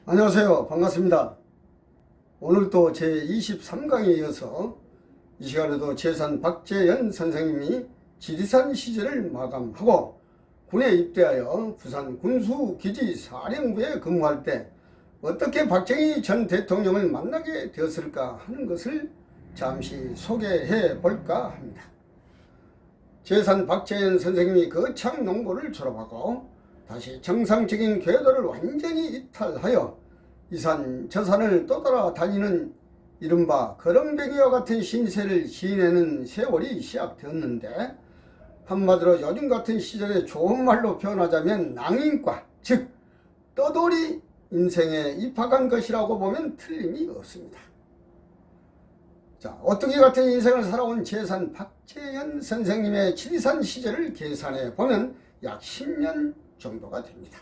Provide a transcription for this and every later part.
안녕하세요. 반갑습니다. 오늘도 제23강에 이어서 이 시간에도 재산 박재현 선생님이 지리산 시절을 마감하고 군에 입대하여 부산 군수기지사령부에 근무할 때 어떻게 박정희 전 대통령을 만나게 되었을까 하는 것을 잠시 소개해 볼까 합니다. 재산 박재현 선생님이 거창 농고를 졸업하고 다시 정상적인 궤도를 완전히 이탈하여 이산 저산을 떠돌아 다니는 이른바 거렁뱅이와 같은 신세를 지내는 세월이 시작되었는데, 한마디로 요즘 같은 시절에 좋은 말로 표현하자면 낭인과, 즉 떠돌이 인생에 입학한 것이라고 보면 틀림이 없습니다. 자, 오뚜기 같은 인생을 살아온 재산 박재현 선생님의 지리산 시절을 계산해 보면 약 10년 정도가 됩니다.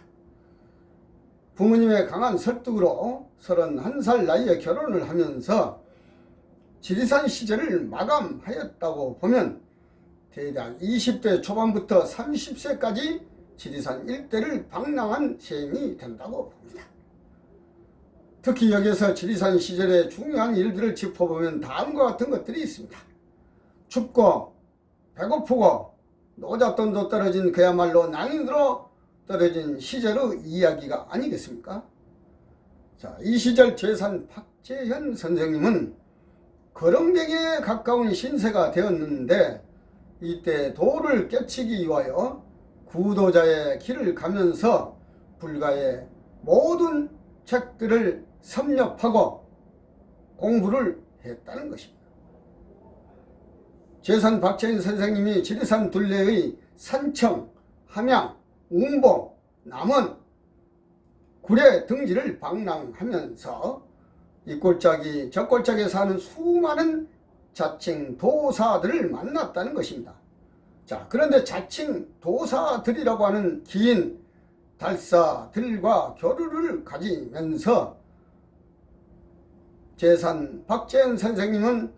부모님의 강한 설득으로 31살 나이에 결혼을 하면서 지리산 시절을 마감하였다고 보면 대략 20대 초반부터 30세까지 지리산 일대를 방랑한 셈이 된다고 봅니다. 특히 여기서 지리산 시절의 중요한 일들을 짚어보면 다음과 같은 것들이 있습니다. 춥고 배고프고 노잣돈도 떨어진 그야말로 낭인으로 떨어진 시절의 이야기가 아니겠습니까? 자, 이 시절 재산 박재현 선생님은 거렁뱅이에 가까운 신세가 되었는데, 이때 도를 깨치기 위하여 구도자의 길을 가면서 불가의 모든 책들을 섭렵하고 공부를 했다는 것입니다. 재산 박재현 선생님이 지리산 둘레의 산청, 함양, 웅보, 남원, 구례 등지를 방랑하면서 이 골짜기 저 골짜기에 사는 수많은 자칭 도사들을 만났다는 것입니다. 자, 그런데 자칭 도사들이라고 하는 긴 달사들과 교류를 가지면서 재산 박재현 선생님은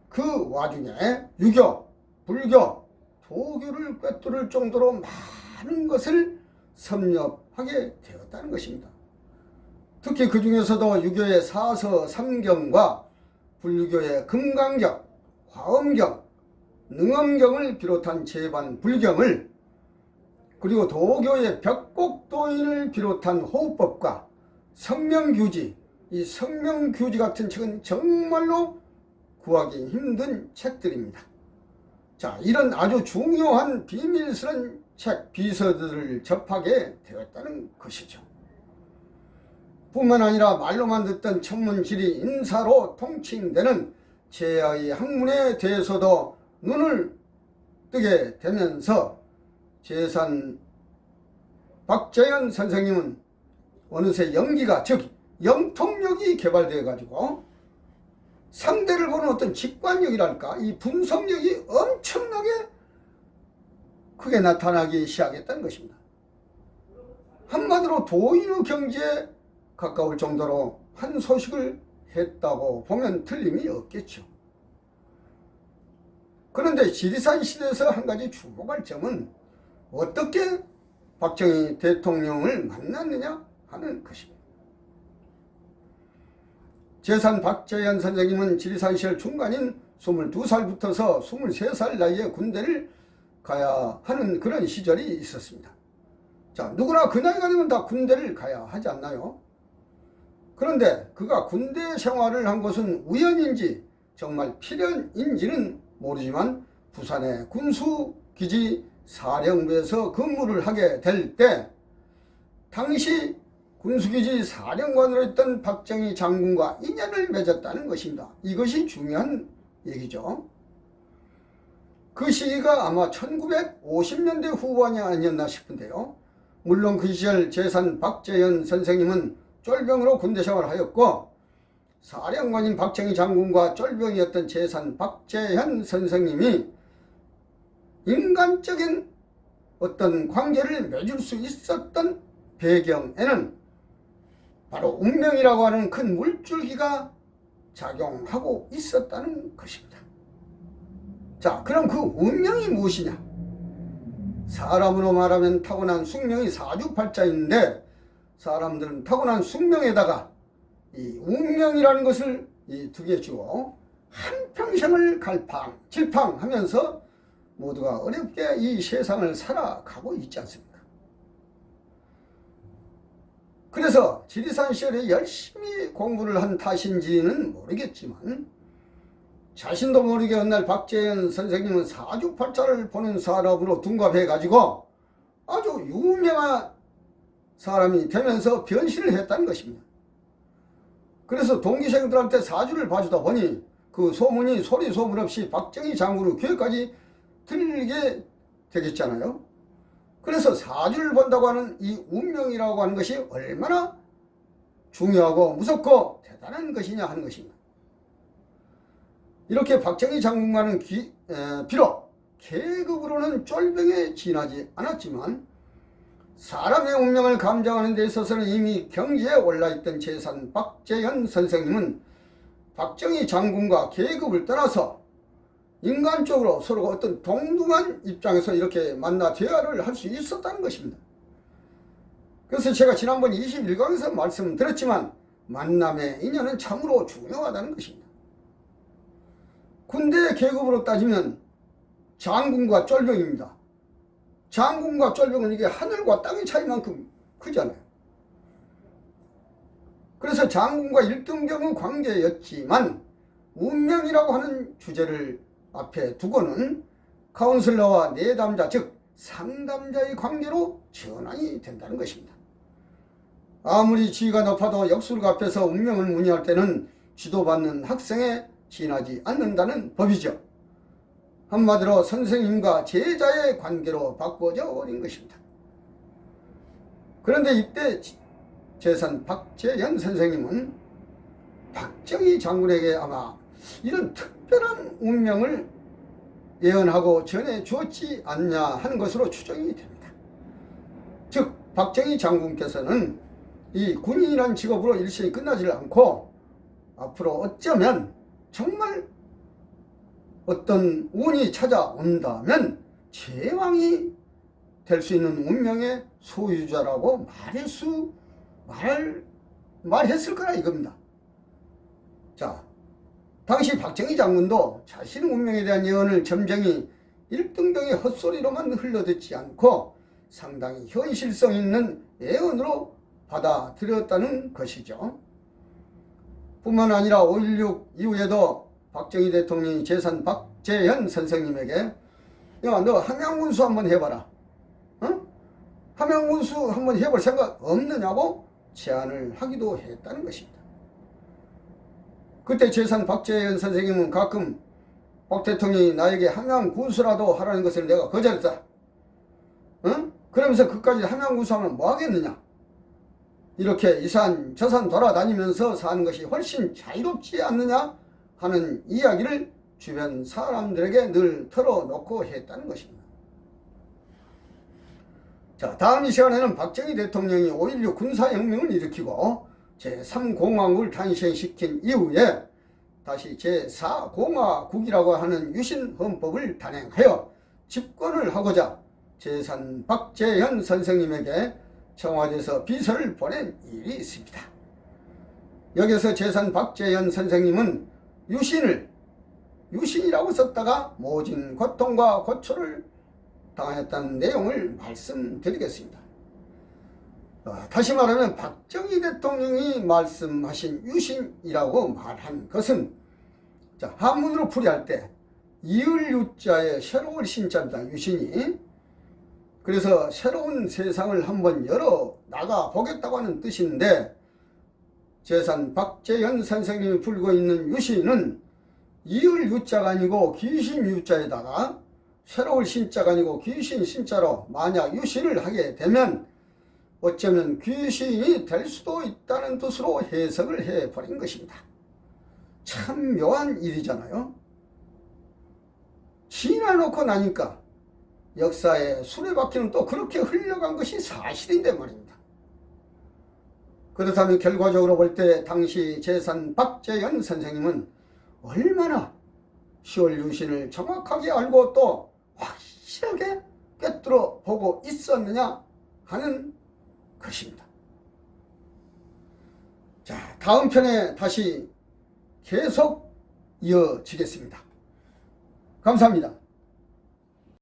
그 와중에 유교, 불교, 도교를 꿰뚫을 정도로 많은 것을 섭렵하게 되었다는 것입니다. 특히 그 중에서도 유교의 사서 삼경과 불교의 금강경, 화엄경, 능엄경을 비롯한 제반 불경을, 그리고 도교의 벽곡도인을 비롯한 호흡법과 성명규지, 이 성명규지 같은 책은 정말로 구하기 힘든 책들입니다. 자, 이런 아주 중요한 비밀스러운 책, 비서들을 접하게 되었다는 것이죠. 뿐만 아니라 말로만 듣던 천문지리 인사로 통칭되는 제야의 학문에 대해서도 눈을 뜨게 되면서 재산 박재현 선생님은 어느새 연기가, 즉 영통력이 개발되어 가지고 상대를 보는 어떤 직관력이랄까, 이 분석력이 엄청나게 크게 나타나기 시작했다는 것입니다. 한마디로 도인의 경지에 가까울 정도로 한 소식을 했다고 보면 틀림이 없겠죠. 그런데 지리산 시대에서 한 가지 주목할 점은 어떻게 박정희 대통령을 만났느냐 하는 것입니다. 재산 박재현 선생님은 지리산 시절 중간인 22살부터서 23살 나이에 군대를 가야 하는 그런 시절이 있었습니다. 자, 누구나 그 나이가 되면 다 군대를 가야 하지 않나요? 그런데 그가 군대 생활을 한 것은 우연인지 정말 필연인지는 모르지만 부산의 군수기지 사령부에서 근무를 하게 될 때 당시 군수기지 사령관으로 있던 박정희 장군과 인연을 맺었다는 것입니다. 이것이 중요한 얘기죠. 그 시기가 아마 1950년대 후반이 아니었나 싶은데요. 물론 그 시절 재산 박재현 선생님은 쫄병으로 군대 생활을 하였고, 사령관인 박정희 장군과 쫄병이었던 재산 박재현 선생님이 인간적인 어떤 관계를 맺을 수 있었던 배경에는 바로 운명이라고 하는 큰 물줄기가 작용하고 있었다는 것입니다. 자, 그럼 그 운명이 무엇이냐? 사람으로 말하면 타고난 숙명이 사주팔자인데 사람들은 타고난 숙명에다가 이 운명이라는 것을 두 개 주고 한평생을 갈팡질팡하면서 모두가 어렵게 이 세상을 살아가고 있지 않습니까? 그래서 지리산 시절에 열심히 공부를 한 탓인지는 모르겠지만 자신도 모르게 어느 날 박재현 선생님은 사주팔자를 보는 사람으로 둔갑해가지고 아주 유명한 사람이 되면서 변신을 했다는 것입니다. 그래서 동기생들한테 사주를 봐주다 보니 그 소문이 소리 소문 없이 박정희 장군의 귀에까지 들리게 되겠잖아요. 그래서 사주를 본다고 하는 이 운명이라고 하는 것이 얼마나 중요하고 무섭고 대단한 것이냐 하는 것입니다. 이렇게 박정희 장군과는 비록 계급으로는 쫄병에 지나지 않았지만 사람의 운명을 감정하는 데 있어서는 이미 경지에 올라있던 재산 박재현 선생님은 박정희 장군과 계급을 떠나서 인간적으로 서로 어떤 동등한 입장에서 이렇게 만나 대화를 할 수 있었다는 것입니다. 그래서 제가 지난번 21강에서 말씀드렸지만 만남의 인연은 참으로 중요하다는 것입니다. 군대 계급으로 따지면 장군과 쫄병입니다. 장군과 쫄병은 이게 하늘과 땅의 차이만큼 크잖아요. 그래서 장군과 1등병의 관계였지만 운명이라고 하는 주제를 앞에 두고는 카운슬러와 내담자 즉 상담자의 관계로 전환이 된다는 것입니다. 아무리 지위가 높아도 역술가 앞에서 운명을 문의할 때는 지도받는 학생에 지나지 않는다는 법이죠. 한마디로 선생님과 제자의 관계로 바꿔져 버린 것입니다. 그런데 이때 재산 박재현 선생님은 박정희 장군에게 아마 이런 특별한 운명을 예언하고 전해주었지 않냐 하는 것으로 추정이 됩니다. 즉 박정희 장군께서는 이 군인이라는 직업으로 일생이 끝나지를 않고 앞으로 어쩌면 정말 어떤 운이 찾아온다면 제왕이 될 수 있는 운명의 소유자라고 말했을 거라 이겁니다. 자, 당시 박정희 장군도 자신의 운명에 대한 예언을 점쟁이 1등병의 헛소리로만 흘려듣지 않고 상당히 현실성 있는 예언으로 받아들였다는 것이죠. 뿐만 아니라 5.16 이후에도 박정희 대통령이 재산 박재현 선생님에게 야, 너 함양군수 한번 해봐라. 함양군수 한번 해볼 생각 없느냐고 제안을 하기도 했다는 것입니다. 그때 재산 박재현 선생님은 가끔 박 대통령이 나에게 함양군수라도 하라는 것을 내가 거절했다. 그러면서 그까지 함양군수 하면 뭐 하겠느냐. 이렇게 이산 저산 돌아다니면서 사는 것이 훨씬 자유롭지 않느냐 하는 이야기를 주변 사람들에게 늘 털어놓고 했다는 것입니다. 자, 다음 이 시간에는 박정희 대통령이 5.16 군사혁명을 일으키고 제3공화국을 탄생시킨 이후에 다시 제4공화국이라고 하는 유신헌법을 단행하여 집권을 하고자 재산 박재현 선생님에게 청와대에서 비서를 보낸 일이 있습니다. 여기서 재산 박재현 선생님은 유신이라고 썼다가 모진 고통과 고초를 당했다는 내용을 말씀드리겠습니다. 다시 말하면 박정희 대통령이 말씀하신 유신이라고 말한 것은 자, 한문으로 풀이할 때 이을 유자에 새로울 신자입니다. 유신이. 그래서 새로운 세상을 한번 열어 나가 보겠다고 하는 뜻인데 재산 박재현 선생님이 풀고 있는 유신은 이을 유자가 아니고 귀신 유자에다가 새로울 신자가 아니고 귀신 신자로 만약 유신을 하게 되면 어쩌면 귀신이 될 수도 있다는 뜻으로 해석을 해버린 것입니다. 참 묘한 일이잖아요. 지나놓고 나니까 역사의 수레바퀴는 또 그렇게 흘러간 것이 사실인데 말입니다. 그렇다면 결과적으로 볼 때 당시 재산 박재현 선생님은 얼마나 10월 유신을 정확하게 알고 또 확실하게 꿰뚫어 보고 있었느냐 하는 것입니다. 자, 다음 편에 다시 계속 이어지겠습니다. 감사합니다.